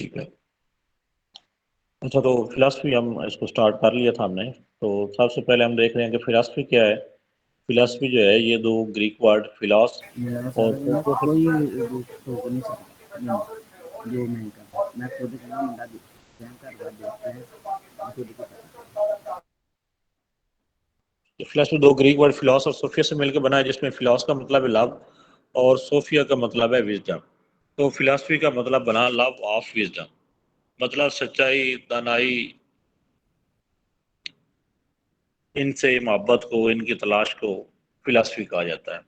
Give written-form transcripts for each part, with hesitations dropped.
ठीक है। अच्छा, तो फिलासफी हम इसको स्टार्ट कर लिया था हमने। तो सबसे पहले हम देख रहे हैं कि फिलासफी क्या है। फिलासफी जो है ये दो ग्रीक वर्ड फिलॉस और कोई तो नहीं सकता जो मैं खुद का मुंडा देखते हैं फिलासफी दो ग्रीक वर्ड फिलॉस और सोफिया से मिलकर बना है, जिसमें फिलॉस का मतलब है लव और सोफिया का मतलब है विजडम। तो फिलासफी का मतलब बना लव ऑफ विजडम, मतलब सच्चाई, दानाई, इनसे मोहब्बत को, इनकी तलाश को फिलासफी कहा जाता है।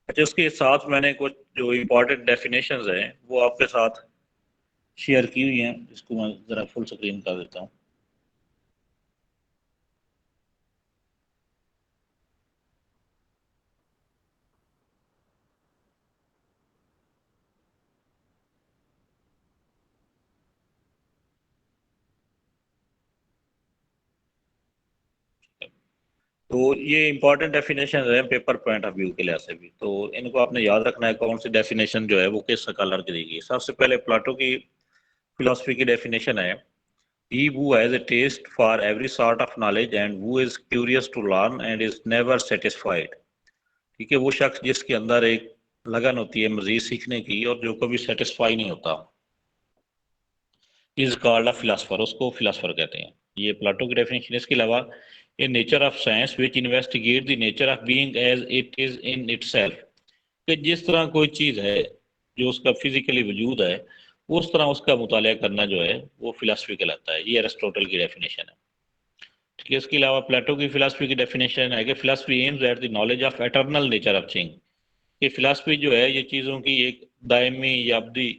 अच्छा, उसके साथ मैंने कुछ जो इम्पोर्टेंट डेफिनेशंस हैं वो आपके साथ शेयर की हुई हैं, इसको मैं ज़रा फुल स्क्रीन कर देता हूँ। तो ये इंपॉर्टेंट डेफिनेशन है पेपर पॉइंट ऑफ व्यू के लिहाज से भी, तो इनको आपने याद रखना है कौन सी डेफिनेशन जो है वो किस स्कॉलर की देगी। सबसे पहले प्लाटो की फिलोसफी की डेफिनेशन है, he who has a taste for every sort of knowledge and who is curious to learn and is never satisfied। ठीक है, वो शख्स जिसके अंदर एक लगन होती है मजीद सीखने की और जो कभी सेटिस्फाई नहीं होता, इज कॉल्ड अ फिलासफर, उसको फिलासफर कहते हैं। ये प्लाटो की डेफिनेशन। इसके अलावा a nature of science which investigate the nature of being as it is in itself, कि जिस तरह कोई चीज़ है जो उसका फिजिकली वजूद है, उस तरह उसका मुताला करना जो है वो फिलासफी कहलाता है। ये अरिस्टोटल की डेफिनेशन है। ठीक है, इसके अलावा प्लेटो की फिलासफी की डेफिनेशन है कि philosophy aims at the knowledge of eternal nature of thing, कि फिलासफी जो है ये चीज़ों की एक दायमी या अब्दी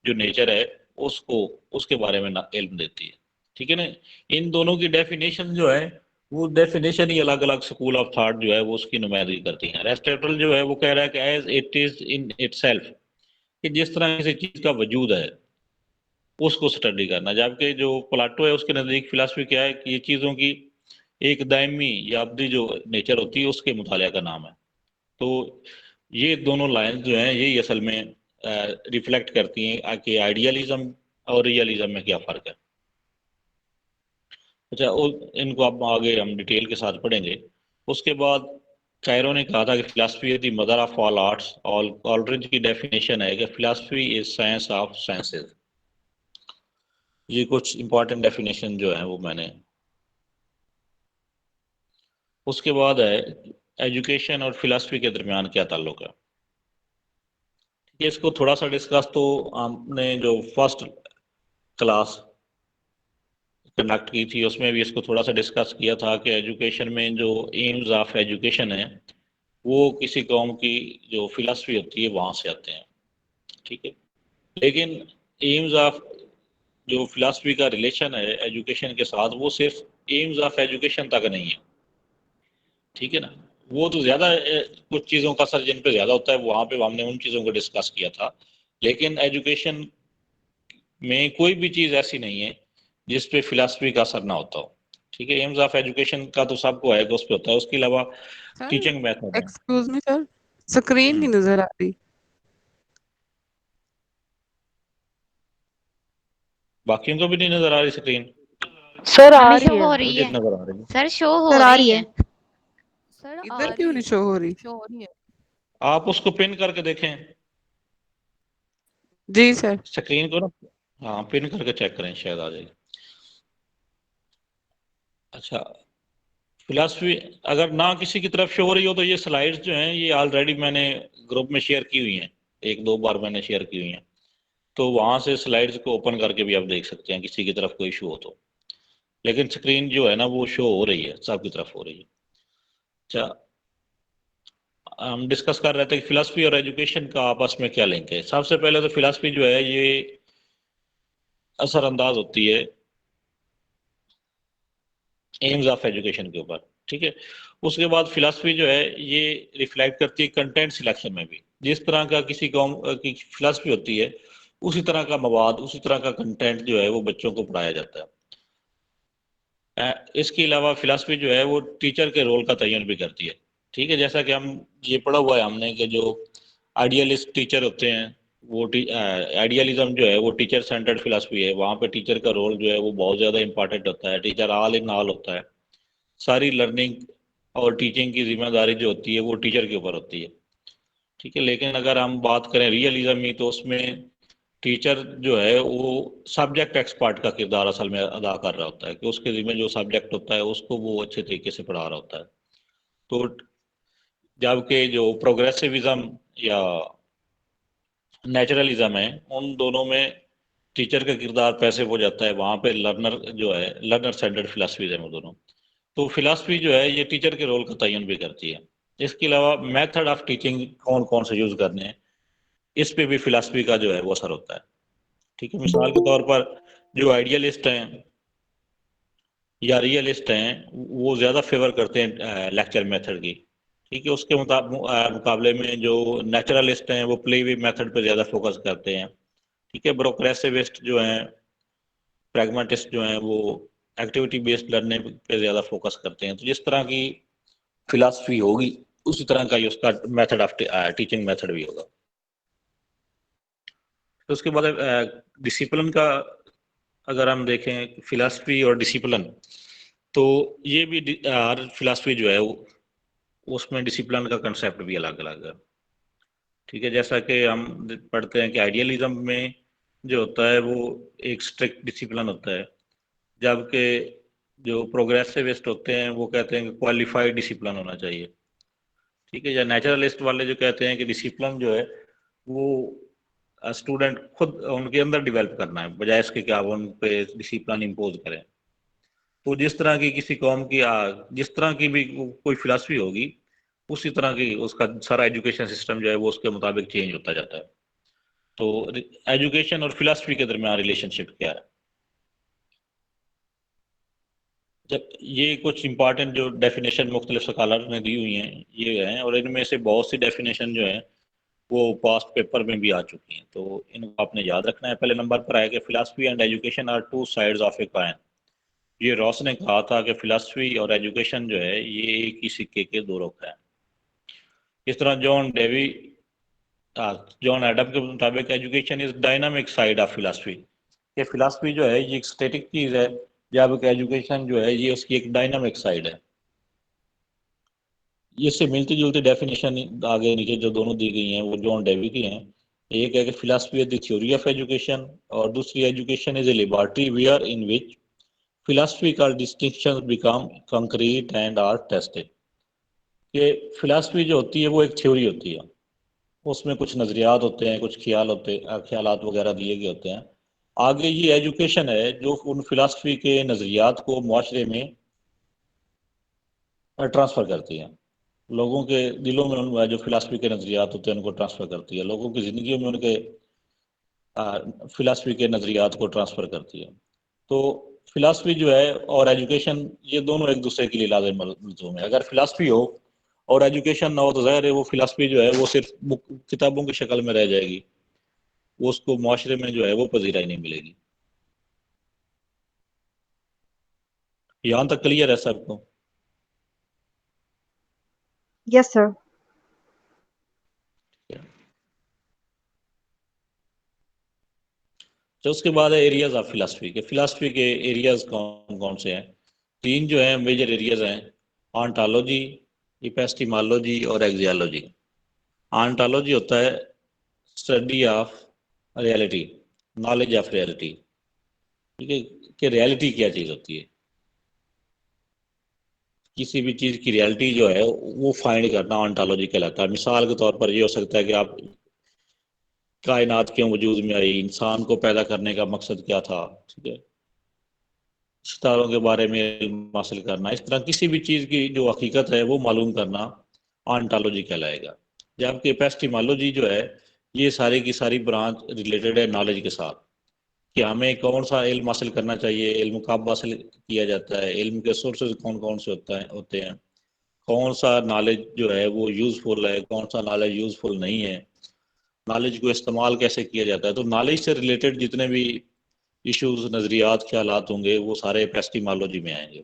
जो नेचर है उसको, उसके बारे में इल्म देती है। ठीक है ना। इन दोनों की डेफिनेशन जो है वो डेफिनेशन ही अलग अलग स्कूल ऑफ थॉट जो है वो उसकी नुमाइंदगी करती है। एरिस्टोटल जो है वो कह रहा है कि as it is in itself, कि जिस तरह किसी चीज़ का वजूद है उसको स्टडी करना, जबकि जो प्लाटो है उसके नज़दीक फिलासफी क्या है कि ये चीज़ों की एक दायमी या अब्दी जो नेचर होती है उसके मुताले का नाम है। तो ये दोनों लाइन जो हैं यही असल में रिफ्लेक्ट करती हैं कि आइडियलिज्म और रियलिज्म में क्या फ़र्क है। अच्छा, इनको अब आगे हम डिटेल के साथ पढ़ेंगे। उसके बाद कायरो ने कहा था कि philosophy is the mother of all arts. ऑलरिज की डेफिनेशन है कि philosophy is science of sciences. ये कुछ इंपॉर्टेंट डेफिनेशन जो है वो मैंने। उसके बाद है एजुकेशन और फिलासफी के दरमियान क्या ताल्लुक है। ये इसको थोड़ा सा डिस्कस तो हमने जो फर्स्ट क्लास कंडक्ट की थी उसमें भी इसको थोड़ा सा डिस्कस किया था कि एजुकेशन में जो एम्स ऑफ एजुकेशन है वो किसी कौम की जो फिलासफी होती है वहाँ से आते हैं। ठीक है, लेकिन एम्स ऑफ जो फिलासफी का रिलेशन है एजुकेशन के साथ वो सिर्फ एम्स ऑफ एजुकेशन तक नहीं है। ठीक है ना, वो तो ज़्यादा कुछ चीज़ों का असर जिन पे ज़्यादा होता है वहाँ पे हमने उन चीज़ों को डिस्कस किया था। लेकिन एजुकेशन में कोई भी चीज़ ऐसी नहीं है जिस पे फिलासफी का असर ना होता हो। ठीक है, एम्स ऑफ एजुकेशन का तो सबको है कि उस पे होता है। उसके अलावा सर टीचिंग मेथड है। एक्सक्यूज मी सर, स्क्रीन नहीं नजर आ रही। बाकियों को भी नहीं नजर आ रही स्क्रीन? सर आ हमें रही शो है। हो रही मुझे है नजर आ रही है। सर, शो हो सर आ रही रही है। है। सर आ इधर क्यों रही नहीं है, शो हो रही? शो हो रही है। आप उसको पिन करके देखें जी सर। स्क्रीन को ना। हाँ, पिन करके चेक करें, शायद आ जाएगी। अच्छा, फिलासफी अगर ना किसी की तरफ शो हो रही हो तो ये स्लाइड्स जो हैं ये ऑलरेडी मैंने ग्रुप में शेयर की हुई हैं, एक दो बार मैंने शेयर की हुई हैं। तो वहाँ से स्लाइड्स को ओपन करके भी आप देख सकते हैं किसी की तरफ कोई इशू हो तो। लेकिन स्क्रीन जो है ना वो शो हो रही है, सबकी तरफ हो रही है। अच्छा, हम डिस्कस कर रहे थे कि फिलासफी और एजुकेशन का आपस में क्या लिंक है। सबसे पहले तो फिलासफी जो है ये असरअंदाज होती है एम्स ऑफ एजुकेशन के ऊपर। ठीक है, उसके बाद फिलासफी जो है ये रिफ्लेक्ट करती है कंटेंट सिलेक्शन में भी। जिस तरह का किसी कौम की फिलासफी होती है उसी तरह का मवाद, उसी तरह का कंटेंट जो है वो बच्चों को पढ़ाया जाता है। इसके अलावा फिलासफी जो है वो टीचर के रोल का तयन भी करती है। ठीक है, जैसा कि हम ये पढ़ा हुआ है हमने कि जो आइडियलिस्ट टीचर होते हैं वो आइडियलिज्म जो है वो टीचर सेंटर्ड फिलासफी है। वहाँ पे टीचर का रोल जो है वो बहुत ज़्यादा इंपॉर्टेंट होता है। टीचर ऑल इन ऑल होता है। सारी लर्निंग और टीचिंग की जिम्मेदारी जो होती है वो टीचर के ऊपर होती है। ठीक है, लेकिन अगर हम बात करें रियलिज्म में तो उसमें टीचर जो है वो सब्जेक्ट एक्सपर्ट का किरदार असल में अदा कर रहा होता है कि उसके जिम्मे जो सब्जेक्ट होता है उसको वो अच्छे तरीके से पढ़ा रहा होता है। तो जबकि जो प्रोग्रेसिविज्म या नेचुरलिज्म है उन दोनों में टीचर का किरदार पैसिव हो जाता है। वहाँ पे लर्नर जो है लर्नर सेंटर्ड फिलासफीज है वो दोनों। तो फिलासफी जो है ये टीचर के रोल का तयन भी करती है। इसके अलावा मेथड ऑफ टीचिंग कौन कौन से यूज करने हैं इस पे भी फिलासफी का जो है वो असर होता है। ठीक है, मिसाल के तौर पर जो आइडियलिस्ट हैं या रियलिस्ट हैं वो ज़्यादा फेवर करते हैं लेक्चर मेथड की। ठीक है, उसके मुकाबले में जो नेचुरलिस्ट हैं वो प्ले वे मेथड पर ज़्यादा फोकस करते हैं। ठीक है, ब्रोक्रेसिविस्ट जो हैं प्रैग्मेटिस्ट जो हैं वो एक्टिविटी बेस्ड लर्निंग पे ज़्यादा फोकस करते हैं। तो जिस तरह की फिलासफी होगी उसी तरह का ही उसका मेथड ऑफ टीचिंग मेथड भी होगा। तो उसके बाद डिसिप्लिन का अगर हम देखें फिलासफी और डिसिप्लिन तो ये भी हर फिलासफी जो है उसमें डिसिप्लिन का कंसेप्ट भी अलग अलग है। ठीक है, जैसा कि हम पढ़ते हैं कि आइडियलिज्म में जो होता है वो एक स्ट्रिक्ट डिसिप्लिन होता है, जबकि जो प्रोग्रेसिविस्ट होते हैं वो कहते हैं कि क्वालिफाइड डिसिप्लिन होना चाहिए। ठीक है, या नेचुरलिस्ट वाले जो कहते हैं कि डिसिप्लिन जो है वो स्टूडेंट खुद उनके अंदर डेवलप करना है बजाय इसके कि आप उन पे डिसिप्लिन इम्पोज करें। तो जिस तरह की किसी कौम की जिस तरह की भी कोई फिलासफी होगी उसी तरह की उसका सारा एजुकेशन सिस्टम जो है वो उसके मुताबिक चेंज होता जाता है। तो एजुकेशन और फिलासफी के दरमियान रिलेशनशिप क्या है? जब ये कुछ इंपॉर्टेंट जो डेफिनेशन मुख्तलिफ स्कॉलर ने दी हुई हैं ये हैं, और इनमें से बहुत सी डेफिनेशन जो है वो पास्ट पेपर में भी आ चुकी हैं, तो इनको आपने याद रखना है। पहले नंबर पर आएगा philosophy and education are two sides of a coin. ये रॉस ने कहा था कि फिलासफी और एजुकेशन जो है ये एक ही सिक्के के दो रुख हैं। इस तरह जॉन एडम के मुताबिक education is dynamic side of philosophy. ये फिलासफी जो है ये एक स्टैटिक चीज है, जबकि एजुकेशन जो है ये उसकी एक डायनामिक साइड है। इससे मिलती जुलती डेफिनेशन आगे नीचे जो दोनों दी गई हैं वो जॉन डेवी की हैं। एक है कि philosophy is the theory of education और दूसरी education is a liberty where in which philosophical distinctions become concrete and are tested। ये फिलासफी जो होती है वो एक थ्योरी होती है, उसमें कुछ नज़रियात होते हैं, कुछ ख्यालात वगैरह दिए गए होते हैं। आगे ये एजुकेशन है जो उन फिलासफी के नज़रियात को माशरे में ट्रांसफ़र करती है। लोगों के दिलों में उन जो फिलासफी के नज़रियात होते हैं उनको ट्रांसफ़र करती है, लोगों की ज़िंदगी में उनके फिलासफी के नज़रियात को ट्रांसफ़र करती है। तो फिलासफी जो है और एजुकेशन ये दोनों एक दूसरे के लिए लाज़िम मलज़ूम है। अगर फिलासफी हो और एजुकेशन ना हो तो ज़ाहिर है वो फिलासफी जो है वो सिर्फ किताबों की शक्ल में रह जाएगी, वो उसको माशरे में जो है वो पजीराई नहीं मिलेगी। यहाँ तक क्लियर है सबको? Yes, sir. तो उसके बाद है एरियाज ऑफ फिलासफी के। फिलासफी के एरियाज कौन कौन से हैं? तीन जो हैं मेजर एरियाज हैं, ऑन्टोलॉजी, इपेस्टिमोलॉजी और एक्सियोलॉजी। ऑन्टोलॉजी होता है study of reality, knowledge of reality. ठीक है, कि रियलिटी क्या चीज़ होती है, किसी भी चीज़ की रियलिटी जो है वो फाइंड करना ऑन्टोलॉजी कहलाता है। मिसाल के तौर पर ये हो सकता है कि आप कायनात क्यों वजूद में आई, इंसान को पैदा करने का मकसद क्या था, ठीक है, सितारों के बारे में इल्म हासिल करना, इस तरह किसी भी चीज़ की जो हकीकत है वो मालूम करना ऑन्टोलॉजी कहलाएगा। जबकि एपिस्टेमोलॉजी जो है ये सारी की सारी ब्रांच रिलेटेड है नॉलेज के साथ, कि हमें कौन सा इल्म हासिल करना चाहिए, इल्म कब हासिल किया जाता है, इल्म के सोर्सेज कौन कौन से होते हैं, कौन सा नॉलेज जो है वो यूज़फुल है, कौन सा नॉलेज यूज़फुल नहीं है, नॉलेज को इस्तेमाल कैसे किया जाता है। तो नॉलेज से रिलेटेड जितने भी इश्यूज, नज़रियात, ख्यालात होंगे वो सारे एपिस्टेमोलॉजी में आएंगे।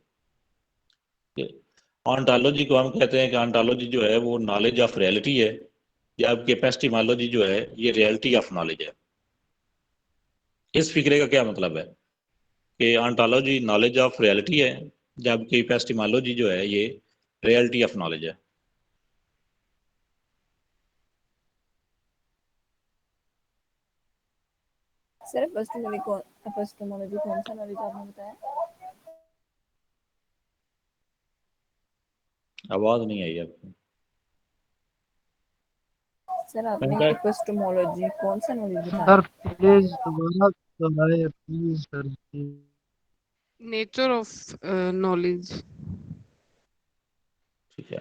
ऑन्टोलॉजी को हम कहते हैं कि ऑन्टोलॉजी जो है वो नॉलेज ऑफ रियलिटी है, या आपकी एपिस्टेमोलॉजी जो है ये रियलिटी ऑफ नॉलेज है। इस फिक्रे का क्या मतलब है कि ऑन्टोलॉजी नॉलेज ऑफ रियलिटी है, जबकि एपिस्टेमोलॉजी जो है ये रियलिटी ऑफ नॉलेज है। सर एपिस्टेमोलॉजी कौन सा नॉलेज आपने बताया? आवाज नहीं आई आपको। सर आपने पंकज? एपिस्टेमोलॉजी कौन सा नॉलेज बताया? सर प्लीज दोबारा दोहराइए please sir. Nature of knowledge. ठीक है।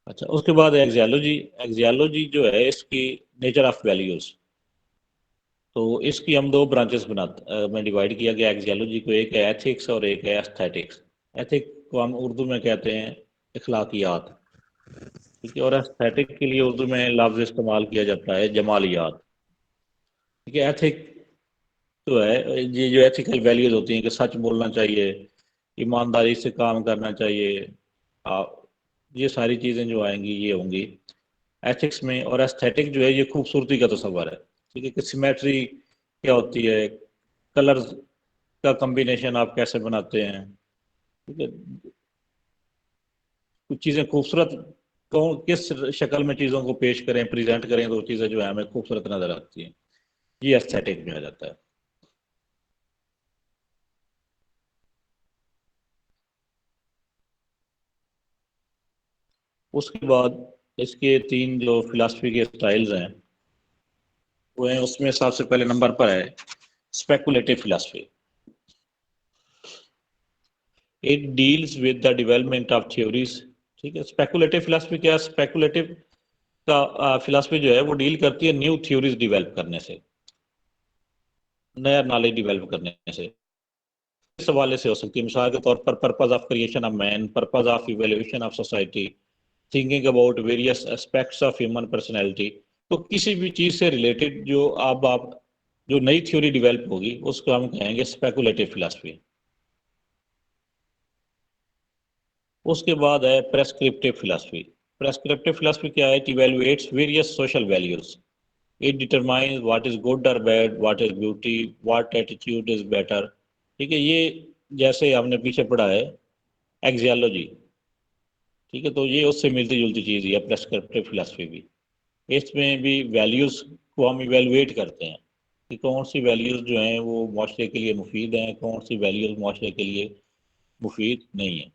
अच्छा, उसके बाद एक्सियोलॉजी। एक्सियोलॉजी जो है इसकी नेचर ऑफ वैल्यूज। तो इसकी हम दो ब्रांचेस में डिवाइड किया गया एक्सियोलॉजी को। एक है एथिक्स और एक है एस्थेटिक्स। एथिक को हम उर्दू में कहते हैं अखलाकियात, ठीक है, और एस्थेटिक के लिए उर्दू में लफ्ज इस्तेमाल किया जाता है जमालियात। ठीक है। एथिक तो है ये जो एथिकल वैल्यूज होती हैं कि सच बोलना चाहिए, ईमानदारी से काम करना चाहिए, आ, ये सारी चीज़ें जो आएंगी ये होंगी एथिक्स में। और एस्थेटिक जो है ये खूबसूरती का तस्वर है। ठीक है कि सिमेट्री क्या होती है, कलर्स का कम्बिनेशन आप कैसे बनाते हैं, ठीक है, कुछ चीज़ें खूबसूरत कौन किस शक्ल में चीज़ों को पेश करें, प्रेजेंट करें, तो चीज़ें जो है हमें खूबसूरत नजर आती हैं। ये एस्थेटिक में आ जाता है। उसके बाद इसके तीन जो फिलासफी के स्टाइल्स हैं वो हैं, उसमें सबसे पहले नंबर पर है speculative philosophy. It deals with the development of theories. ठीक है। स्पेकुलेटिव फिलासफी क्या है? स्पेकुलेटिव का फिलासफी जो है वो डील करती है न्यू थ्योरीज डेवलप करने से, नया नॉलेज डेवलप करने से। इस हवाले से हो सकती है, मिसाल के तौर पर purpose of creation of man, purpose of evolution of society, thinking about various aspects of human personality. तो किसी भी चीज़ से रिलेटेड जो आप जो नई थ्योरी डेवलप होगी उसको हम कहेंगे स्पेकुलेटिव फिलासफी। उसके बाद है प्रेस्क्रिप्टिव फिलासफी। प्रेस्क्रिप्टिव फिलासफी क्या है? It evaluates various social values. It determines what is good और bad, what is beauty, what attitude is better. ठीक है। ये जैसे हमने पीछे पढ़ा है एक्सियोलॉजी, ठीक है, तो ये उससे मिलती जुलती चीज़ है प्रेस्क्रिप्टिव फिलासफी भी। इसमें भी वैल्यूज़ को हम इवेलुएट करते हैं कि कौन सी वैल्यूज़ जो हैं वो माशरे के लिए मुफीद हैं, कौन सी वैल्यूज़ माशरे के लिए मुफीद नहीं है।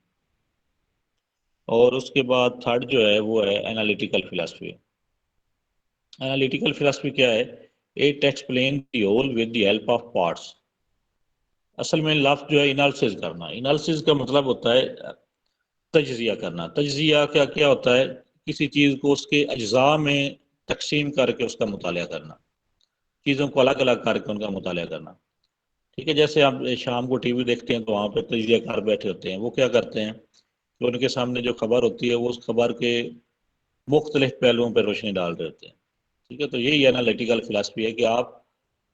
और उसके बाद थर्ड जो है वो है एनालिटिकल फिलासफी। एनालिटिकल फिलासफी क्या है? It explain the whole with the help of parts. असल में लफ्ज़ जो है एनालिसिस करना, एनालिसिस का मतलब होता है तज्जिया करना। तज्जिया क्या क्या होता है? किसी चीज़ को उसके अज्जा में तकसीम करके उसका मुताला करना, चीज़ों को अलग अलग करके उनका मुताला करना। ठीक है। जैसे आप शाम को टीवी देखते हैं तो वहाँ पे तजियाकार बैठे होते हैं, वो क्या करते हैं कि उनके सामने जो खबर होती है वो उस खबर के मुख्तलिफ पहलुओं पर रोशनी डाल रहे होते हैं। ठीक है। तो यही एनालिटिकल फिलासफी है कि आप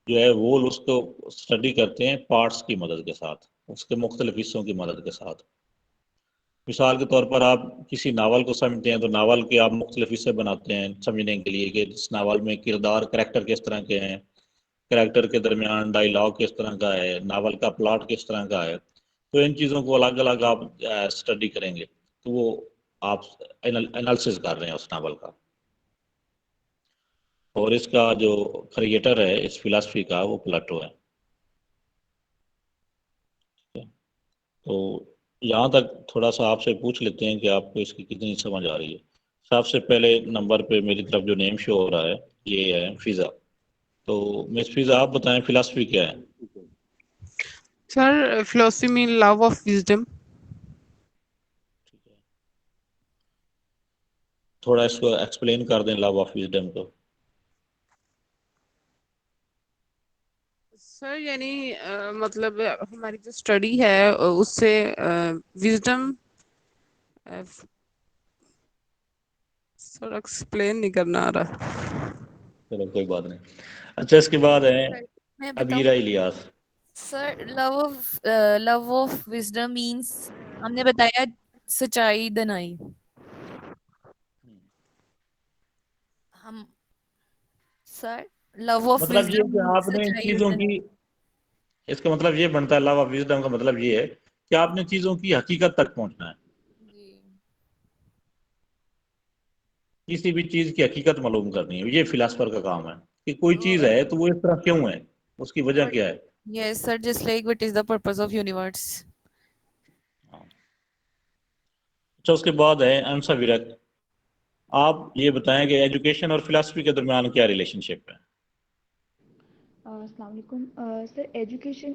जो है वो उसको स्टडी करते हैं पार्ट्स की मदद के साथ, उसके मुख्तलिफ हिस्सों की मदद के साथ। मिसाल के तौर पर आप किसी नावल को समझते हैं तो नावल के आप मुख्तलिफ हिस्से बनाते हैं समझने के लिए कि इस नावल में किरदार करैक्टर किस तरह के हैं, करैक्टर के दरमियान डायलॉग किस तरह का है, नावल का प्लॉट किस तरह का है। तो इन चीज़ों को अलग अलग आप स्टडी करेंगे तो वो आप एनालिसिस कर रहे हैं उस नावल का। और इसका जो क्रिएटर है इस फिलासफी का वो प्लेटो है। ठीक है। तो यहाँ तक थोड़ा सा आपसे पूछ लेते हैं कि आपको इसकी कितनी समझ आ रही है। सबसे पहले नंबर पे मेरी तरफ जो नेम शो हो रहा है ये है फिजा। तो मिस फिजा आप बताएं फिलासफी क्या है? Sir philosophy mean love of wisdom. ठीक है। थोड़ा इसको एक्सप्लेन कर दें लव ऑफ विजडम को। सर यानी मतलब हमारी जो स्टडी है उससे विजडम सर एक्सप्लेन नहीं करना आ रहा। चलो कोई बात नहीं। अच्छा, इसके बाद है मैं अबीरा बताऊं? Ilyas. Sir love of wisdom means हमने बताया सच्चाई दनाई। हम सर लव ऑफ मतलब ये कि विजडम आपने इन चीजों की, इसका मतलब ये बनता है, लव ऑफ विजडम का मतलब ये है कि आपने चीजों की हकीकत तक पहुंचना है, जी किसी भी चीज की हकीकत मालूम करनी है, ये फिलासफर का काम है कि कोई चीज और है तो वो इस तरह क्यों है, उसकी वजह what क्या है। yes sir just like what is the purpose of universe अच्छा, उसके बाद है आंसर विरक्त। आप ये बताएं कि एजुकेशन और फिलासफी के दरमियान क्या रिलेशनशिप है। अस्सलाम वालेकुम सर एजुकेशन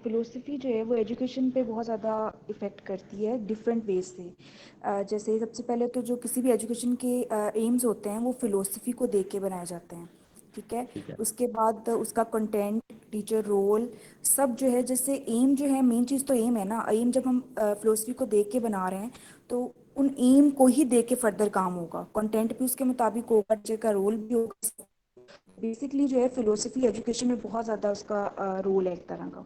फ़िलोसफी जो है वो एजुकेशन पे बहुत ज़्यादा इफ़ेक्ट करती है डिफरेंट वेज से। जैसे सबसे पहले तो जो किसी भी एजुकेशन के एम्स होते हैं वो फ़िलोसफी को देख के बनाए जाते हैं, ठीक है। ठीक है। उसके बाद उसका कंटेंट, टीचर रोल, सब जो है, जैसे एम जो है, मेन चीज़ तो एम है ना। एम जब हम फ़िलोसफी को देख के बना रहे हैं तो उन एम को ही देख के फर्दर काम होगा, कंटेंट भी उसके मुताबिक होगा, टीचर का रोल भी होगा। बेसिकली जो है फिलोसफी एजुकेशन में बहुत ज़्यादा उसका रोल है एक तरह का।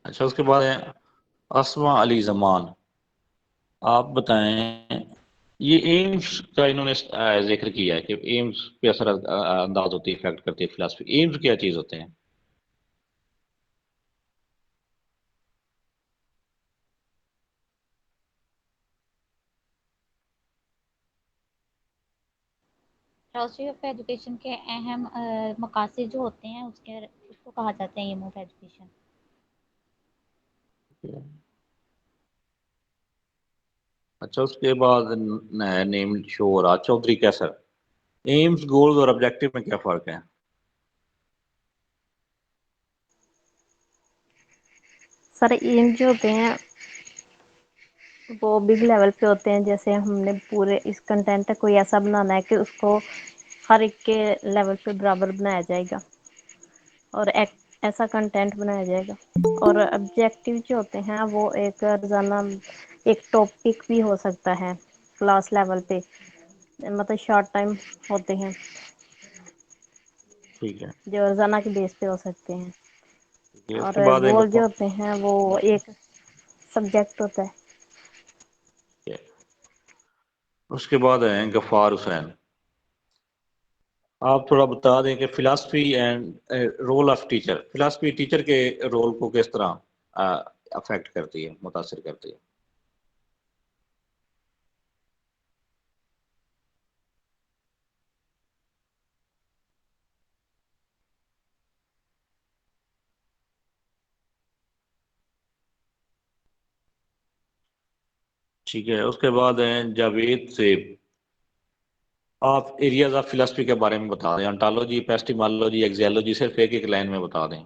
अच्छा, उसके बाद है अस्मा अली जमान। आप बताएं, ये एम्स का इन्होंने जिक्र किया है कि एम्स पे असर अंदाज होती है, इफेक्ट करती है फिलासफी। एम्स क्या चीज होते हैं। फिलोसफी ऑफ एजुकेशन के अहम मकासद जो होते हैं उसको कहा जाता है एम ऑफ एजुकेशन। अच्छा, उसके बाद नेम शो हो रहा चौधरी कैसर। एम्स, गोल्स और ऑब्जेक्टिव में क्या फर्क है। सर एम जो होते हैं वो बिग लेवल पे होते हैं, जैसे हमने पूरे इस कंटेंट को ऐसा बनाना है कि उसको हर एक के लेवल पे बराबर बनाया जाएगा और एक ऐसा कंटेंट बनाया जाएगा। और ऑब्जेक्टिव जो होते हैं वो एक रोजाना एक टॉपिक भी हो सकता है क्लास लेवल पे, मतलब शॉर्ट टाइम होते हैं ठीक है। जो रोजाना के बेस पे हो सकते हैं। ठीक है, और उसके बाद है गोल जो होते हैं वो एक सब्जेक्ट होता है। उसके बाद है गफ्फार हुसैन। आप थोड़ा बता दें कि philosophy and role of teacher, philosophy teacher के रोल को किस तरह अफेक्ट करती है, मुतासिर करती है। ठीक है, उसके बाद है जावेद सेब। आप एरियाज ऑफ फिलासफी के बारे में बता दें, ऑन्टोलॉजी, एपिस्टेमोलॉजी, एक्सियोलॉजी, सिर्फ एक एक लाइन में बता दें।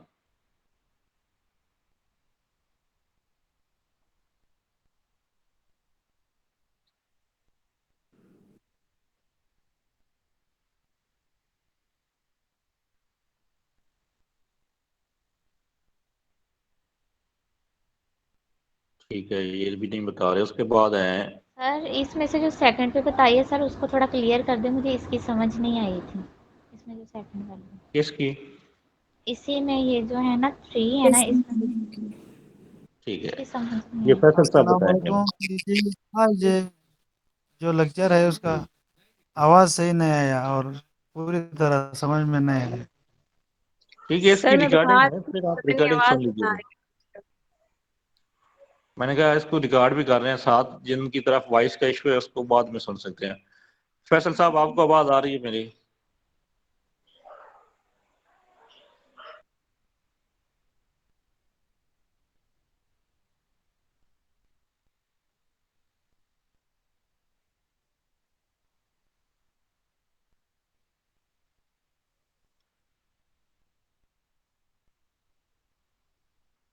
ठीक है, ये भी नहीं बता रहे। उसके बाद है सर इसमें से जो सेकंड पे बताइए सर उसको थोड़ा क्लियर कर दे, मुझे इसकी समझ नहीं आई थी। इसमें जो सेकंड वाली किसकी। इसी में ये जो है ना 3 है ना, इसमें ठीक है, इसकी समझ नहीं ये आई। फैसल साहब अस्सलाम बताएंगे। वालेकुम जी। हाँ, ये जो लेक्चर है उसका आवाज़ सही नहीं आया और पूरी तरह समझ में नहीं आया। ठीक है, इसकी सर मैं बता रिकॉर्डिंग रही है, हूँ, फिर आप पता नहीं रिकॉर्डिंग आवाज सुन नहीं आ लीजिएगा। रही। मैंने कहा इसको रिकॉर्ड भी कर रहे हैं साथ, जिनकी तरफ वॉइस का इशू है उसको बाद में सुन सकते हैं। फैसल साहब, आपको आवाज आ रही है मेरी।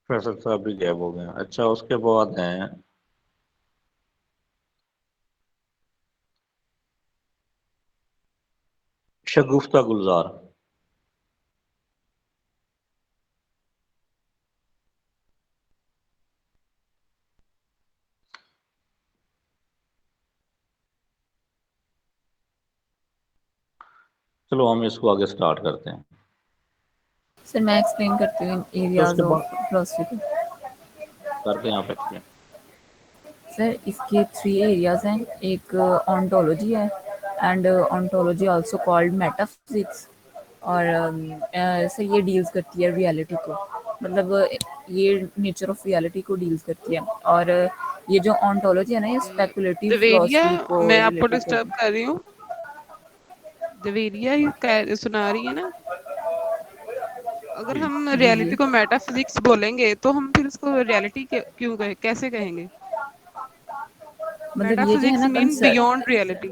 फैसल साहब भी गैब हो गए। अच्छा, उसके बाद है शगुफ्ता गुलजार। चलो हम इसको आगे स्टार्ट करते हैं। सर मैं एक्सप्लेन करती हूँ तो एरियाज उसके ऑफ बाद फिलोसफी। करते हैं आप एक्सप्लेन। सर इसके 3 एरियाज हैं, एक ऑन्टोलॉजी है, and ontology also called metaphysics. और सर ये डील्स करती है रियलिटी को, मतलब ये नेचर ऑफ रियलिटी को डील्स करती है। और ये जो ऑन्टोलॉजी है ना, ये स्पेकुलेटिव जवेरिया, फिलॉसफी को मैं आपको रिलेटेड डिस्टर्ब करती कर रही हूँ। जवेरिया ही सुना रही है ना। अगर हम है। जी रियलिटी जी, को मेटाफिजिक्स बोलेंगे तो हम फिर उसको रियलिटी क्यों कैसे कहेंगे? मतलब ये जो है मेटाफिजिक्स ना मीन बियॉन्ड कंसेप्ट, रियलिटी।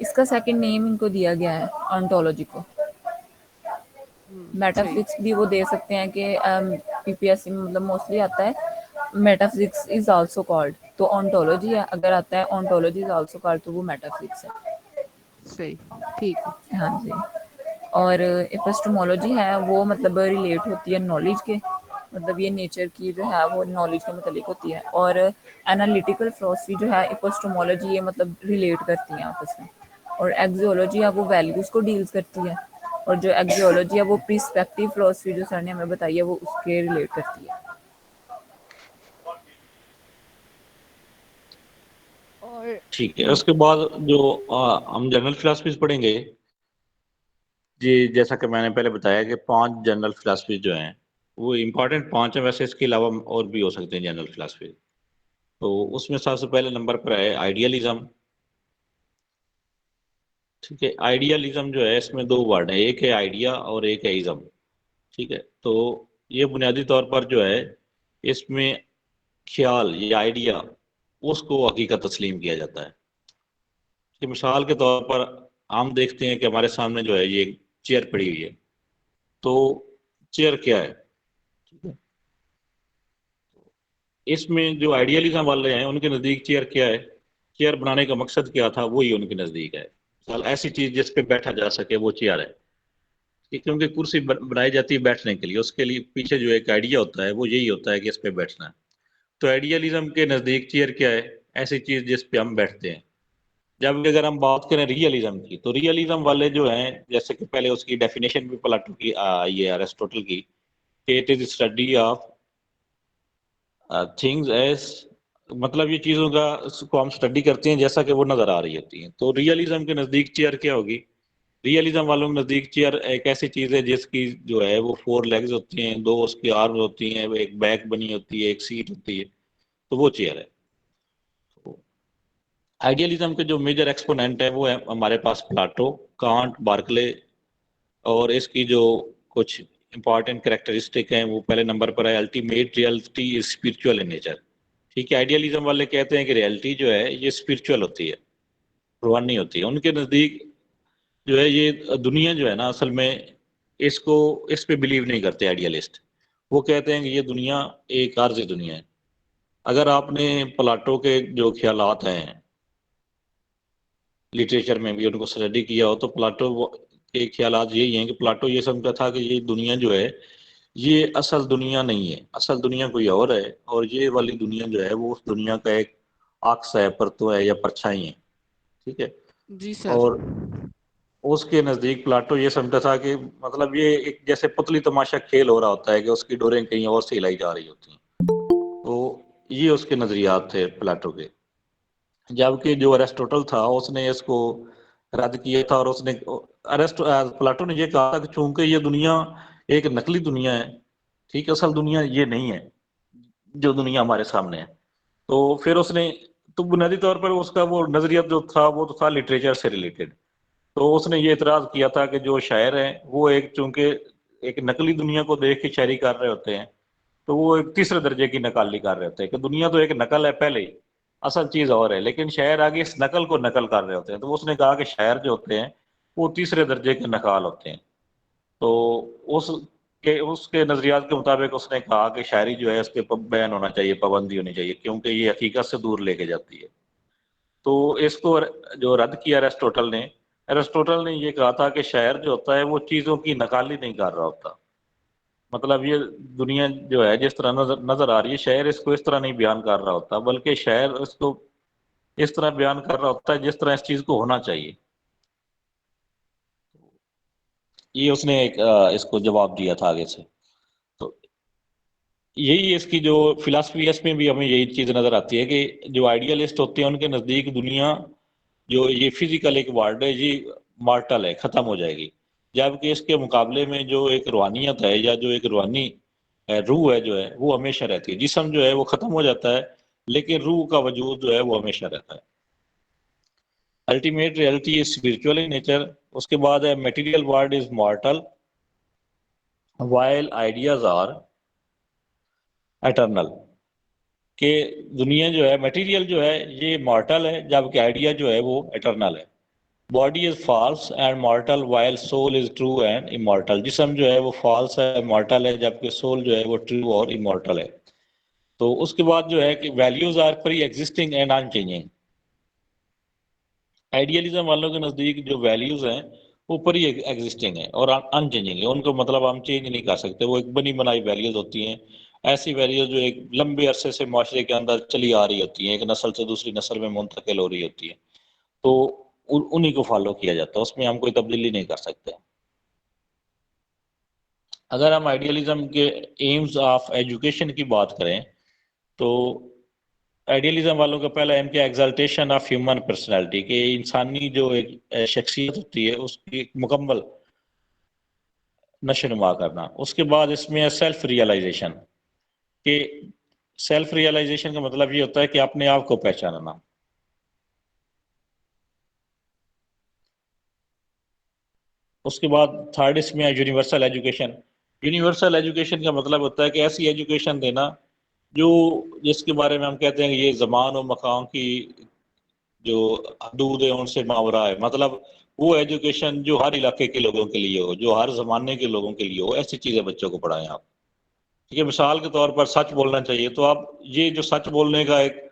इसका सेकंड नेम इनको दिया गया है ऑन्टोलॉजी को। सही। मेटाफिजिक्स भी वो दे सकते हैं कि पीपीएससी में मतलब मोस्टली आता है मेटाफिजिक्स इज आल्सो कॉल्ड, तो ऑन्टोलॉजी है अगर आता है ऑन्टोलॉजी इज आल्सो कॉल्ड तो वो मेटाफिजिक्स है। सही, ठीक है। हाँ जी। और एपिस्टेमोलॉजी है वो मतलब रिलेट होती है नॉलेज के, मतलब ये नेचर की जो है वो नॉलेज के मतलब होती है। और एनालिटिकल फिलॉसफी जो है एपिस्टेमोलॉजी ये मतलब रिलेट करती है आपस में। और एक्सियोलॉजी है वो वैल्यूज को डील्स करती है। और जो एक्सियोलॉजी है वो प्रिस्पेक्टिव फिलॉसफी जो सर ने हमें बताई है वो उसके रिलेट करती है। और ठीक है। उसके बाद जो हम जनरल फिलॉसफीज पढ़ेंगे, जी जैसा कि मैंने पहले बताया कि 5 जनरल फिलॉसफी जो हैं वो इम्पोर्टेंट 5 हैं, वैसे इसके अलावा और भी हो सकते हैं जनरल फिलॉसफी। तो उसमें सबसे पहले नंबर पर है आइडियलिज्म। ठीक है, आइडियलिज्म जो है इसमें 2 वर्ड है, एक है आइडिया और एक है इज्म। ठीक है, तो ये बुनियादी तौर पर जो है इसमें ख्याल या आइडिया उसको हकीकत तस्लीम किया जाता है। कि मिसाल के तौर पर हम देखते हैं कि हमारे सामने जो है ये चेयर पड़ी हुई है, तो चेयर क्या है? ठीक है, इसमें जो आइडियलिज्म वाले हैं उनके नज़दीक चेयर क्या है, चेयर बनाने का मकसद क्या था, वही उनके नज़दीक है। मिसाल ऐसी चीज़ जिस पे बैठा जा सके वो चेयर है। क्योंकि कुर्सी बनाई जाती है बैठने के लिए, उसके लिए पीछे जो एक आइडिया होता है वो यही होता है कि इस पे बैठना है। तो आइडियलिज्म के नज़दीक चेयर क्या है? ऐसी चीज़ जिस पे हम बैठते हैं। जब अगर हम बात करें रियलिज्म की, तो रियलिज्म वाले जो हैं, जैसे कि पहले उसकी डेफिनेशन भी प्लाटो की ये अरिस्टोटल की, it is study of things as, मतलब ये चीज़ों का को हम स्टडी करते हैं जैसा कि वो नज़र आ रही होती हैं। तो रियलिज्म के नज़दीक चेयर क्या होगी? रियलिज्म वालों के नज़दीक चेयर एक ऐसी चीज़ है जिसकी जो है वो 4 लेग्स होती हैं, 2 उसकी आर्म्स होती हैं, एक बैक बनी होती है, एक सीट होती है, तो वो चेयर है। तो आइडियलिज्म के जो मेजर एक्सपोनेंट है वो है हमारे पास प्लाटो, कांट, बार्कले। और इसकी जो कुछ इंपॉर्टेंट कैरेक्टरिस्टिक हैं, वो पहले नंबर पर है ultimate reality is spiritual in nature. ठीक है, आइडियलिज्म वाले कहते हैं कि रियलिटी जो है ये स्पिरिचुअल होती है, रूहानी होती है। उनके नज़दीक जो है ये दुनिया जो है ना, असल में इसको इस पे बिलीव नहीं करते आइडियलिस्ट। वो कहते हैं कि ये दुनिया एक आर्जी दुनिया है। अगर आपने प्लाटो के जो ख्यालात हैं लिटरेचर में भी उनको स्टडी किया हो, तो प्लाटो के ख्यालात यही हैं कि प्लाटो ये समझता था कि ये दुनिया जो है ये असल दुनिया नहीं है, असल दुनिया कोई और है, और ये वाली दुनिया जो है वो उस दुनिया का एक अक्स है, परतो है या परछाई है। ठीक है, जी सर। और उसके नज़दीक प्लाटो ये समझता था कि मतलब ये एक जैसे पुतली तमाशा खेल हो रहा होता है कि उसकी डोरें कहीं और से हिलाई जा रही होती हैं। तो ये उसके नज़रियात थे प्लाटो के। जबकि जो अरिस्टोटल था उसने इसको रद्द किया था, और उसने प्लाटो ने ये कहा था कि चूंकि ये दुनिया एक नकली दुनिया है, ठीक है, असल दुनिया ये नहीं है जो दुनिया हमारे सामने है। तो फिर उसने, तो बुनियादी तौर पर उसका वो नजरिया जो था वो तो था लिटरेचर से रिलेटेड। तो उसने ये इतराज किया था कि जो शायर हैं वो एक चूंकि एक नकली दुनिया को देख के शायरी कर रहे होते हैं, तो वो एक तीसरे दर्जे की नकाली कर रहे होते हैं कि दुनिया तो एक नकल है पहले ही, असल चीज और है, लेकिन शायर आगे इस नकल को नकल कर रहे होते हैं। तो उसने कहा कि शायर जो होते हैं वो तीसरे दर्जे के नकाल होते हैं। तो उसके नजरियात के मुताबिक उसने कहा कि शायरी जो है इस पे बैन होना चाहिए, पाबंदी होनी चाहिए, क्योंकि ये हकीकत से दूर लेके जाती है। तो इसको जो रद्द किया अरिस्टोटल ने, अरिस्टोटल ने ये कहा था कि शायर जो होता है वो चीजों की नकाली नहीं कर रहा होता। मतलब ये दुनिया जो है जिस तरह नजर नजर आ रही है, शायर इसको इस तरह नहीं बयान कर रहा होता, बल्कि शायर इसको इस तरह बयान कर रहा होता है जिस तरह इस चीज को होना चाहिए। ये उसने एक इसको जवाब दिया था आगे से। तो यही इसकी जो फिलासफी है इसमें भी हमें यही चीज नजर आती है कि जो आइडियलिस्ट होते हैं उनके नजदीक दुनिया जो ये फिजिकल एक वर्ड है, ये मॉर्टल है, खत्म हो जाएगी। जबकि इसके मुकाबले में जो एक रूहानियत है या जो एक रूहानी रूह है जो है वो हमेशा रहती है। जिस्म जो है वो खत्म हो जाता है, लेकिन रूह का वजूद जो है वो हमेशा रहता है। Ultimate reality is spiritual in nature. उसके बाद है material world is mortal while ideas are eternal. कि दुनिया जो है, मटेरियल जो है ये मॉर्टल है, जबकि आइडिया जो है वो एटर्नल है। Body is false and mortal while soul is true and immortal. जिस्म जो है वो फॉल्स है, मॉर्टल है, जबकि सोल जो है वो ट्रू और इमॉर्टल है। तो उसके बाद जो है कि values are pre existing and unchanging. Idealism वालों के नज़दीक जो वैल्यूज हैं वो प्री एग्जिस्टिंग है और अनचेंजिंग है। उनको मतलब हम चेंज नहीं कर सकते, वो एक बनी बनाई वैल्यूज होती हैं। ऐसी वैल्यूज जो एक लंबे अरसे से माशरे के अंदर चली आ रही होती हैं, एक नस्ल से दूसरी नस्ल में मुंतकिल हो रही होती है, तो उन्हीं को फॉलो किया जाता है, उसमें हम कोई तब्दीली नहीं कर सकते। अगर हम आइडियलिज्म के एम्स ऑफ एजुकेशन की बात करें तो आइडियलिज्म वालों का पहला एम क्या, एग्जाल्टेशन ऑफ ह्यूमन पर्सनैलिटी। कि इंसानी जो एक शख्सियत होती है उसकी एक मुकम्मल नशोनुमा करना। उसके बाद इसमें है सेल्फ रियलाइजेशन। कि सेल्फ रियलाइजेशन का मतलब ये होता है कि अपने आप को पहचानना। उसके बाद थर्ड इसमें है यूनिवर्सल एजुकेशन। यूनिवर्सल एजुकेशन का मतलब होता है कि ऐसी एजुकेशन देना जो जिसके बारे में हम कहते हैं कि ये ज़मान और मकान की जो हदूद है उनसे मावरा है। मतलब वो एजुकेशन जो हर इलाके के लोगों के लिए हो, जो हर ज़माने के लोगों के लिए हो, ऐसी चीज़ें बच्चों को पढ़ाएं आप। ठीक है, मिसाल के तौर पर सच बोलना चाहिए, तो आप ये जो सच बोलने का एक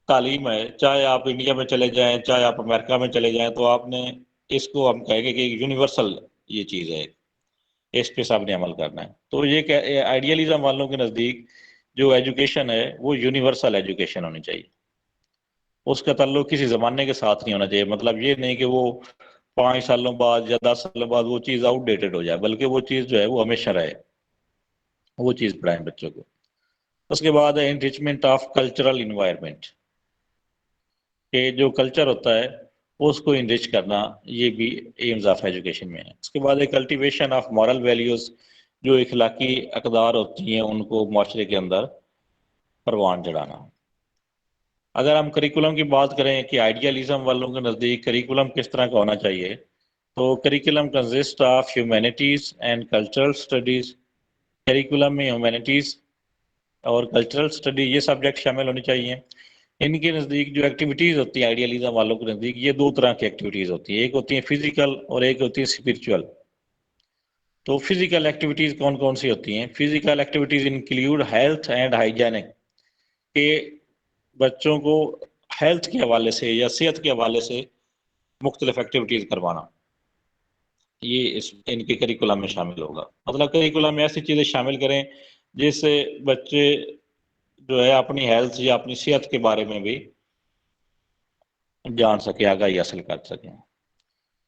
तालीम है, चाहे आप इंडिया में चले जाएं, चाहे आप अमेरिका में चले जाएं, तो आपने इसको हम कहेंगे कि यूनिवर्सल ये चीज़ है, इस पे सबने अमल करना है। तो ये आइडियलिज्म वालों के नज़दीक जो एजुकेशन है वो यूनिवर्सल एजुकेशन होनी चाहिए। उसका ताल्लुक किसी ज़माने के साथ नहीं होना चाहिए। मतलब ये नहीं कि वो 5 सालों बाद या 10 सालों बाद वो चीज़ आउटडेटेड हो जाए, बल्कि वो चीज़ जो है वो हमेशा रहे, वो चीज़ पढ़ाएं बच्चों को। उसके बाद है एनरिचमेंट ऑफ कल्चरल इन्वायरमेंट। कि जो कल्चर होता है उसको इनरिच करना, ये भी एम्स ऑफ एजुकेशन में है। उसके बाद एक कल्टीवेशन ऑफ मॉरल वैल्यूज़। जो इखलाकी अकदार होती हैं उनको माशरे के अंदर परवान चढ़ाना। अगर हम करिकुलम की बात करें कि आइडियलिज्म वालों के नज़दीक करिकुलम किस तरह का होना चाहिए, तो curriculum consist of humanities and cultural studies. Curriculum में ह्यूमैनिटीज़ और कल्चरल स्टडी ये सब्जेक्ट शामिल होने चाहिए। इनके नज़दीक जो एक्टिविटीज़ होती हैं आइडियलिज्म वालों के नज़दीक, ये 2 तरह की एक्टिविटीज़ होती हैं, एक होती है फिजिकल और एक होती है स्पिरिचुअल। तो फिजिकल एक्टिविटीज़ कौन कौन सी होती हैं? Physical activities include health and hygienic. के बच्चों को हेल्थ के हवाले से या सेहत के हवाले से मुख्तलिफ एक्टिविटीज़ करवाना, ये इनके करिकुलम में शामिल होगा। मतलब करिकुलम में ऐसी चीज़ें शामिल करें जिससे बच्चे जो है अपनी हेल्थ या अपनी सेहत के बारे में भी जान सके, आगाही हासिल कर सकें।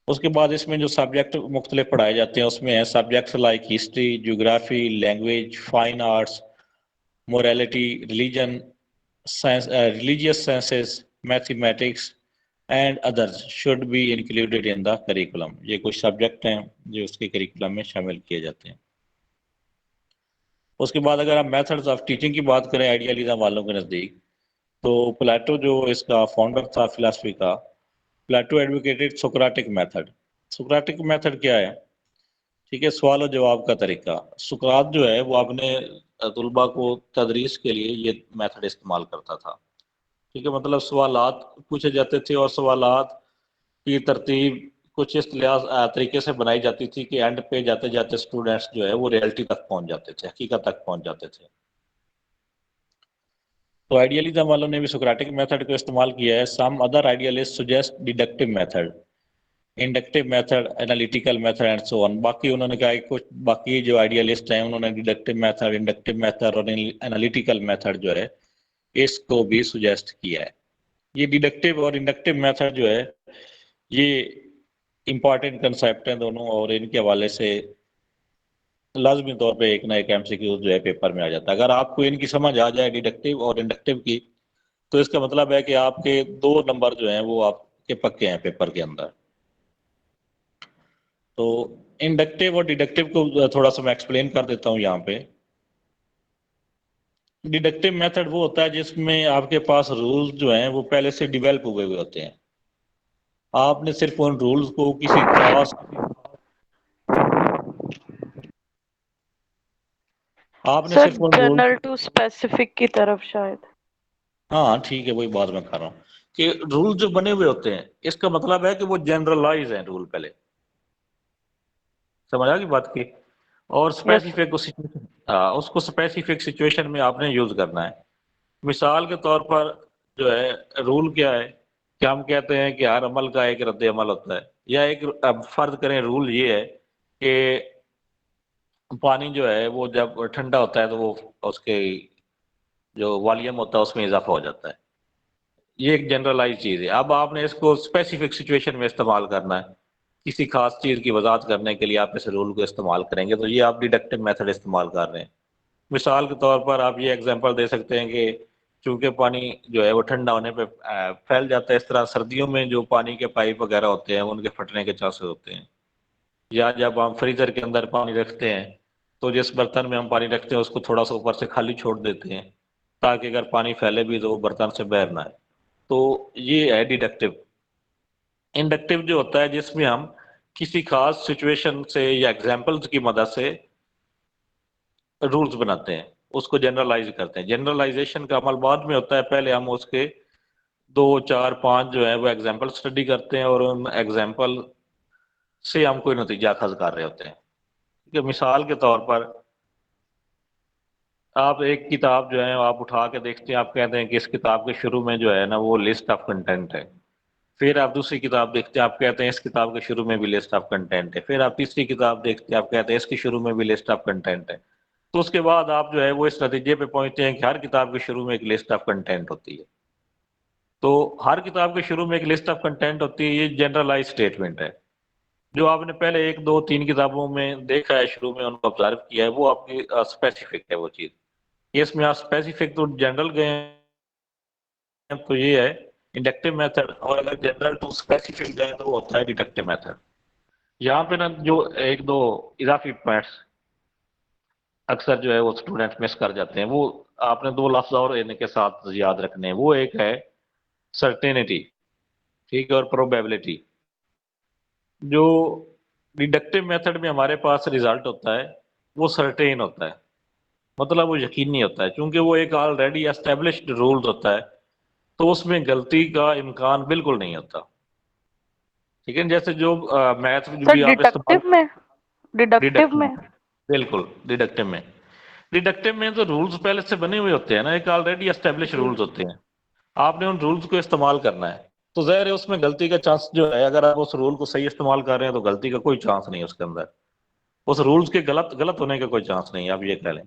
उसके बाद इसमें जो सब्जेक्ट मुख्तलिफ पढ़ाए जाते हैं उसमें है subjects like history, geography, language, fine arts, morality, religion, science, religious sciences, mathematics and others should be included in the curriculum. ये कुछ सब्जेक्ट हैं जो उसके करिकुलम में शामिल किए जाते हैं। उसके बाद अगर हम मेथड्स ऑफ टीचिंग की बात करें आइडियलिज्म वालों के नज़दीक, तो प्लेटो जो इसका फाउंडर था फिलासफी का, Plato advocated Socratic method. Socratic method क्या है? ठीक है, सवाल और जवाब का तरीका। सुकरात जो है वो अपने तुलबा को तदरीस के लिए ये मेथड इस्तेमाल करता था। ठीक है, मतलब सवालात पूछे जाते थे और सवालात की तरतीब कुछ इस तरीके से बनाई जाती थी कि एंड पे जाते जाते स्टूडेंट्स जो है वो रियलिटी तक पहुंच जाते थे, हकीकत तक पहुंच जाते थे। तो आइडियलिज्म वालों ने भी सोक्राटिक मेथड को इस्तेमाल किया है। Some other idealist suggest deductive method, inductive method, analytical method and so on. बाकी उन्होंने कहा कि कुछ बाकी जो आइडियलिस्ट हैं उन्होंने डिडक्टिव मेथड, इंडक्टिव मेथड और एनालिटिकल मेथड जो है इसको भी सुजेस्ट किया है। ये डिडक्टिव और इंडक्टिव मेथड जो है ये इंपॉर्टेंट कंसेप्ट हैं दोनों, और इनके हवाले से लाजमी तौर पे एक ना एक एमसीक्यू जो है पेपर में आ जाता है। अगर आपको इनकी समझ आ जाए डिडक्टिव और इंडक्टिव की, तो इसका मतलब है कि आपके 2 नंबर जो हैं वो आप के पक्के हैं पेपर के अंदर। तो इंडक्टिव और डिडक्टिव को थोड़ा सा मैं एक्सप्लेन कर देता हूं यहाँ पे। डिडक्टिव मेथड वो होता है जिसमें आपके पास रूल्स जो हैं वो पहले से डिवेल्प हुए हुए होते हैं, आपने सिर्फ उन रूल्स को किसी खास आपने सर सिर्फ उन रूल्स जनरल टू स्पेसिफिक की तरफ शायद। हाँ ठीक है, वही बात मैं कर रहा हूँ कि रूल जो बने हुए होते हैं इसका मतलब है कि वो जनरलाइज हैं रूल, पहले समझ आ गई बात की। और स्पेसिफिक उसको स्पेसिफिक सिचुएशन में आपने यूज करना है। मिसाल के तौर पर जो है रूल क्या है कि हम कहते हैं कि हर अमल का एक रद्द अमल होता है, या एक अब फर्ज करें रूल ये है कि पानी जो है वो जब ठंडा होता है तो वो उसके जो वॉल्यूम होता है उसमें इजाफा हो जाता है। ये एक जनरलाइज चीज है। अब आपने इसको स्पेसिफिक सिचुएशन में इस्तेमाल करना है, किसी खास चीज की वजाहत करने के लिए आप इस रूल को इस्तेमाल करेंगे, तो ये आप डिडक्टिव मेथड इस्तेमाल कर रहे हैं। मिसाल के तौर पर आप ये एग्जांपल दे सकते हैं कि चूंकि पानी जो है वो ठंडा होने पे फैल जाता है, इस तरह सर्दियों में जो पानी के पाइप वगैरह होते हैं उनके फटने के चांसेस होते हैं। या जब हम फ्रीजर के अंदर पानी रखते हैं तो जिस बर्तन में हम पानी रखते हैं उसको थोड़ा सा ऊपर से खाली छोड़ देते हैं ताकि अगर पानी फैले भी तो वो बर्तन से बाहर ना आए। तो ये है डिडक्टिव। इंडक्टिव जो होता है जिसमें हम किसी खास सिचुएशन से या एग्जाम्पल्स की मदद से रूल्स बनाते हैं, उसको जनरलाइज करते हैं। जनरलाइजेशन का अमल बाद में होता है, पहले हम उसके 2 4 5 जो है वो एग्जाम्पल स्टडी करते हैं और उन एग्जाम्पल से हम कोई नतीजा अखज कर रहे होते हैं। कि मिसाल के तौर पर आप एक किताब जो है आप उठा के देखते हैं, आप कहते हैं कि इस किताब के शुरू में जो है ना वो लिस्ट ऑफ कंटेंट है। फिर आप दूसरी किताब देखते हैं, आप कहते हैं इस किताब के शुरू में भी लिस्ट ऑफ कंटेंट है। फिर आप तीसरी किताब देखते हैं, आप कहते हैं इसके शुरू में भी लिस्ट ऑफ कंटेंट है। तो उसके बाद आप जो है वो इस नतीजे पे पहुंचते हैं कि हर किताब के शुरू में एक लिस्ट ऑफ कंटेंट होती है। तो हर किताब के शुरू में एक लिस्ट ऑफ कंटेंट होती है, ये जनरलाइज स्टेटमेंट है। जो आपने पहले 1 2 3 किताबों में देखा है, शुरू में उनको ऑब्जर्व किया है, वो आपकी स्पेसिफिक है वो चीज। इसमें आप स्पेसिफिक तो जनरल गए हैं तो ये है इंडक्टिव मेथड, और अगर जनरल टू स्पेसिफिक गए तो वो होता है डिडक्टिव मेथड। यहाँ पे ना जो 1 2 इजाफी पॉइंट्स अक्सर जो है वो स्टूडेंट मिस कर जाते हैं, वो आपने 2 लफ्ज और इनके साथ याद रखने हैं। वो एक है सर्टेनिटी, ठीक है, और प्रोबेबिलिटी। जो डिडक्टिव मेथड में हमारे पास रिजल्ट होता है वो सर्टेन होता है, मतलब वो यकीनी होता है, क्योंकि वो एक ऑलरेडी एस्टेब्लिश्ड रूल होता है, तो उसमें गलती का इम्कान बिल्कुल नहीं होता। ठीक है, जैसे जो मैथ जो सर भी आप इस्तेमाल डिडक्टिव में बिल्कुल डिडक्टिव में तो रूल्स पहले से बने हुए होते हैं ना, एक ऑलरेडी एस्टेब्लिश जी। रूल्स होते हैं, आपने उन रूल्स को इस्तेमाल करना है। तो ज़ाहिर है उसमें गलती का चांस जो है, अगर आप उस रूल को सही इस्तेमाल कर रहे हैं तो गलती का कोई चांस नहीं है उसके अंदर, उस रूल्स के गलत होने का कोई चांस नहीं है, आप ये कह लें।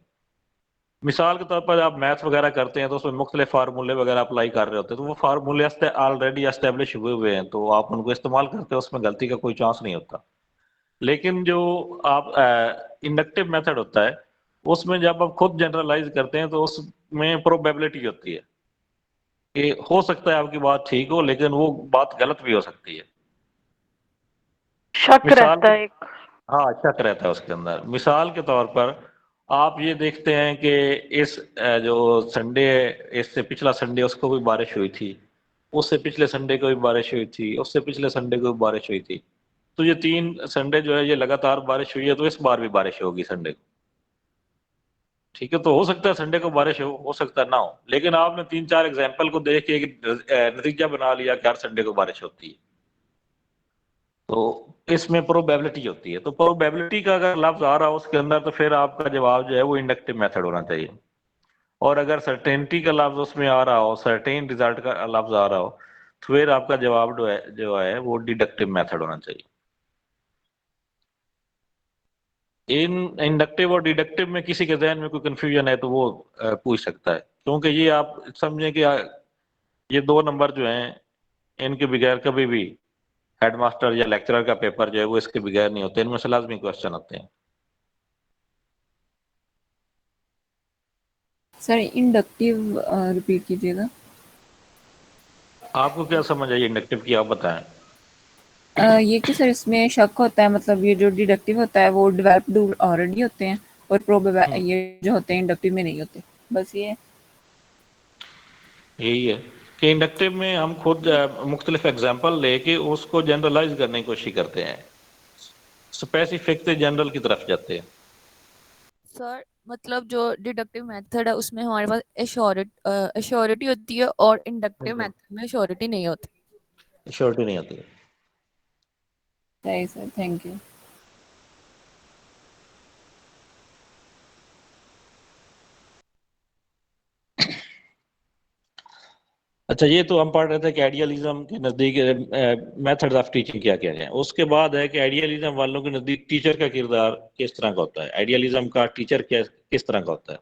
मिसाल के तौर पर आप मैथ वगैरह करते हैं तो उसमें मुख्तलिफ फार्मूले वगैरह अप्लाई कर रहे होते हैं, तो वो फार्मूले ऑलरेडी एस्टेब्लिश हुए हुए हैं, तो आप उनको इस्तेमाल करते हैं, उसमें गलती का कोई चांस नहीं होता। लेकिन जो आप इंडक्टिव मेथड होता है उसमें जब आप खुद जनरलाइज करते हैं तो उसमें प्रोबेबिलिटी होती है कि हो सकता है आपकी बात ठीक हो लेकिन वो बात गलत भी हो सकती है। शक मिसाल रहता है एक। हाँ, शक रहता है उसके अंदर। मिसाल के तौर पर आप ये देखते हैं कि इस जो संडे, इससे पिछला संडे उसको भी बारिश हुई थी, उससे पिछले संडे को भी बारिश हुई थी, उससे पिछले संडे को भी बारिश हुई थी। तो ये 3 संडे जो है ये लगातार बारिश हुई है, तो इस बार भी बारिश होगी संडे को। ठीक है, तो हो सकता है संडे को बारिश हो सकता है ना हो, लेकिन आपने 3 4 एग्जाम्पल को देख के एक नतीजा बना लिया कि हर संडे को बारिश होती है। तो इसमें प्रोबेबिलिटी होती है, तो प्रोबेबिलिटी का अगर लफ्ज आ रहा हो उसके अंदर तो फिर आपका जवाब जो है वो इंडक्टिव मेथड होना चाहिए। और अगर सर्टेनिटी का लफ्ज उसमें आ रहा हो, सर्टेन रिजल्ट का लफ्ज आ रहा हो, तो फिर आपका जवाब जो है वो डिडक्टिव मेथड होना चाहिए। इन इंडक्टिव और डिडक्टिव में किसी के जहन में कोई कंफ्यूजन है तो वो पूछ सकता है, क्योंकि ये आप समझें कि ये 2 नंबर जो हैं इनके बगैर कभी भी हेडमास्टर या लेक्चरर का पेपर जो है वो इसके बगैर नहीं होते, इनमें से लाजमी क्वेश्चन आते हैं। सर इंडक्टिव रिपीट कीजिएगा। आपको क्या समझ आई इंडक्टिव की, आप बताएं। ये कि सर इसमें शक होता है, मतलब ये जो डिडक्टिव होता है वो डेवलप्ड ऑलरेडी होते हैं और प्रोबेबल ये जो होते हैं इंडक्टिव में नहीं होते, बस ये है। यही है कि इंडक्टिव में हम खुद मुख्तलिफ एग्जाम्पल लेके उसको जनरलाइज करने की कोशिश करते हैं, स्पेसिफिक से जनरल की तरफ जाते हैं। सर मतलब जो डिडक्टिव मेथड है उसमें हमारे पास एश्योरिटी होती है और इंडक्टिव मेथड में एश्योरिटी नहीं होती। श्योरिटी नहीं होती है। सही सर, थैंक यू। अच्छा, ये तो हम पढ़ रहे थे कि आइडियलिज्म के नज़दीक मेथड्स ऑफ टीचिंग क्या क्या हैं। उसके बाद है कि आइडियलिज्म वालों के नज़दीक टीचर का किरदार किस तरह का होता है, आइडियलिज्म का टीचर किस तरह का होता है।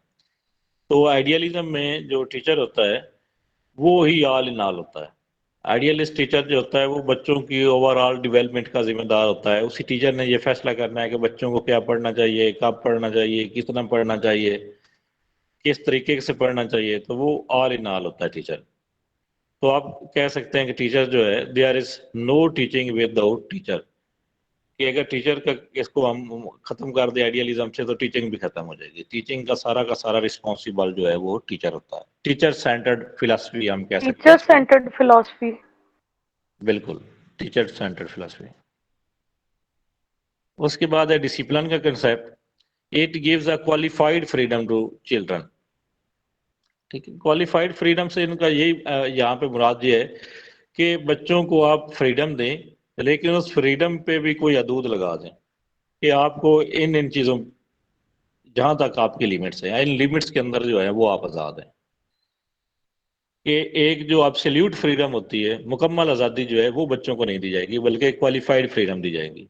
तो आइडियलिज्म में जो टीचर होता है वो ही ऑल इन ऑल होता है। आइडियलिस्ट टीचर जो होता है वो बच्चों की ओवरऑल डेवलपमेंट का जिम्मेदार होता है। उसी टीचर ने ये फैसला करना है कि बच्चों को क्या पढ़ना चाहिए, कब पढ़ना चाहिए, कितना पढ़ना चाहिए, किस तरीके से पढ़ना चाहिए। तो वो ऑल इन ऑल होता है टीचर। तो आप कह सकते हैं कि टीचर जो है, there is no teaching without teacher, कि अगर टीचर का इसको हम खत्म कर दे आइडियलिज्म से तो टीचिंग भी खत्म हो जाएगी। टीचिंग का सारा रिस्पॉन्सिबल जो है वो टीचर होता है। टीचर सेंटर्ड फिलॉसफी हम कह सकते टीचर हैं। Centred philosophy. बिल्कुल, टीचर सेंटर्ड फिलॉसफी। उसके बाद है डिसिप्लिन का concept. It gives a qualified freedom to children. ठीक है, क्वालिफाइड फ्रीडम से इनका यही यहाँ पे मुराद ये है कि बच्चों को आप फ्रीडम दें, लेकिन उस फ्रीडम पे भी कोई हदूद लगा दें कि आपको इन इन चीज़ों, जहाँ तक आपकी लिमिट्स हैं, इन लिमिट्स के अंदर जो है वो आप आज़ाद हैं। कि एक जो एब्सोल्यूट फ्रीडम होती है, मुकम्मल आज़ादी जो है वो बच्चों को नहीं दी जाएगी, बल्कि क्वालिफाइड फ्रीडम दी जाएगी।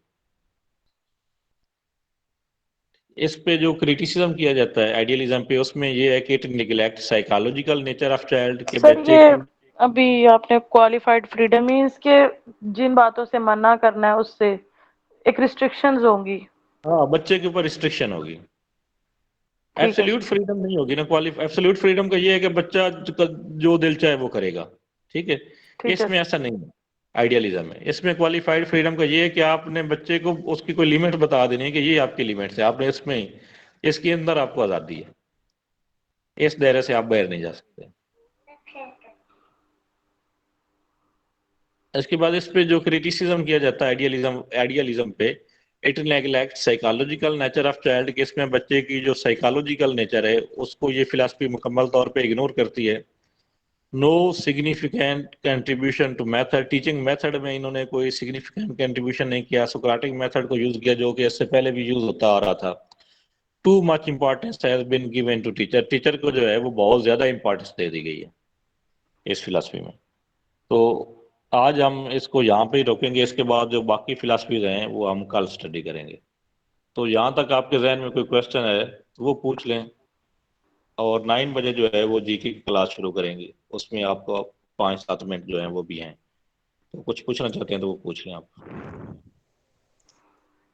इस पे जो क्रिटिसिज्म किया जाता है आइडियलिज्म पे, उसमें ये है कि it neglect psychological nature of child, के सर बच्चे ये की। अभी आपने क्वालिफाइड फ्रीडम मीन्स के जिन बातों से मना करना है उससे एक रिस्ट्रिक्शंस होंगी। हाँ, बच्चे के ऊपर रिस्ट्रिक्शन होगी। ठीक है। एब्सोल्यूट फ्रीडम नहीं होगी ना। एब्सोल्यूट फ्रीडम का ये है कि बच्चा जो दिल चाहे वो करेगा। ठीक है, ठीक है इसमें ऐसा नहीं है आइडियलिज्म में। इसमें क्वालिफाइड फ्रीडम का ये है कि आपने बच्चे को उसकी कोई लिमिट बता देनी है कि ये आपकी लिमिट है, आपने इसमें इसके अंदर आपको आज़ादी है, इस दायरे से आप बाहर नहीं जा सकते। इसके बाद इस पे जो क्रिटिसिज्म किया जाता है आइडियलिज्म पे, it neglect psychological nature of child, कि इसमें बच्चे की जो साइकोलॉजिकल नेचर है उसको ये फिलॉसफी मुकम्मल तौर पे इग्नोर करती है। No significant contribution to method. Teaching method में इन्होंने कोई सिग्निफिकेंट कंट्रीब्यूशन नहीं किया, सोक्रेटिक मेथड को यूज किया जो कि इससे पहले भी यूज होता आ रहा था। Too much importance has been given to teacher. Teacher को जो है वो बहुत ज्यादा इंपॉर्टेंस दे दी गई है इस फिलॉसफी में। तो आज हम इसको यहाँ पे ही रोकेंगे। इसके बाद जो बाकी फिलॉसफीज हैं वो हम कल स्टडी करेंगे। तो यहाँ तक आपके जहन में कोई क्वेश्चन है तो वो पूछ लें, और 9 बजे जो है वो जीके की क्लास शुरू करेंगे। उसमें आपको 5-7 मिनट जो है वो भी हैं, तो कुछ पूछना चाहते हैं तो वो पूछ लें आप।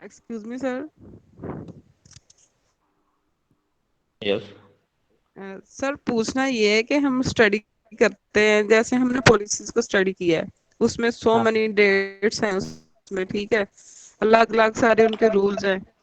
Excuse me sir. Yes. Sir पूछना ये है कि हम स्टडी करते हैं, जैसे हमने पॉलिसीज को स्टडी किया है, उसमें सो हाँ। मेनी डेट्स हैं उसमें, ठीक है, अलग अलग सारे उनके रूल्स हैं।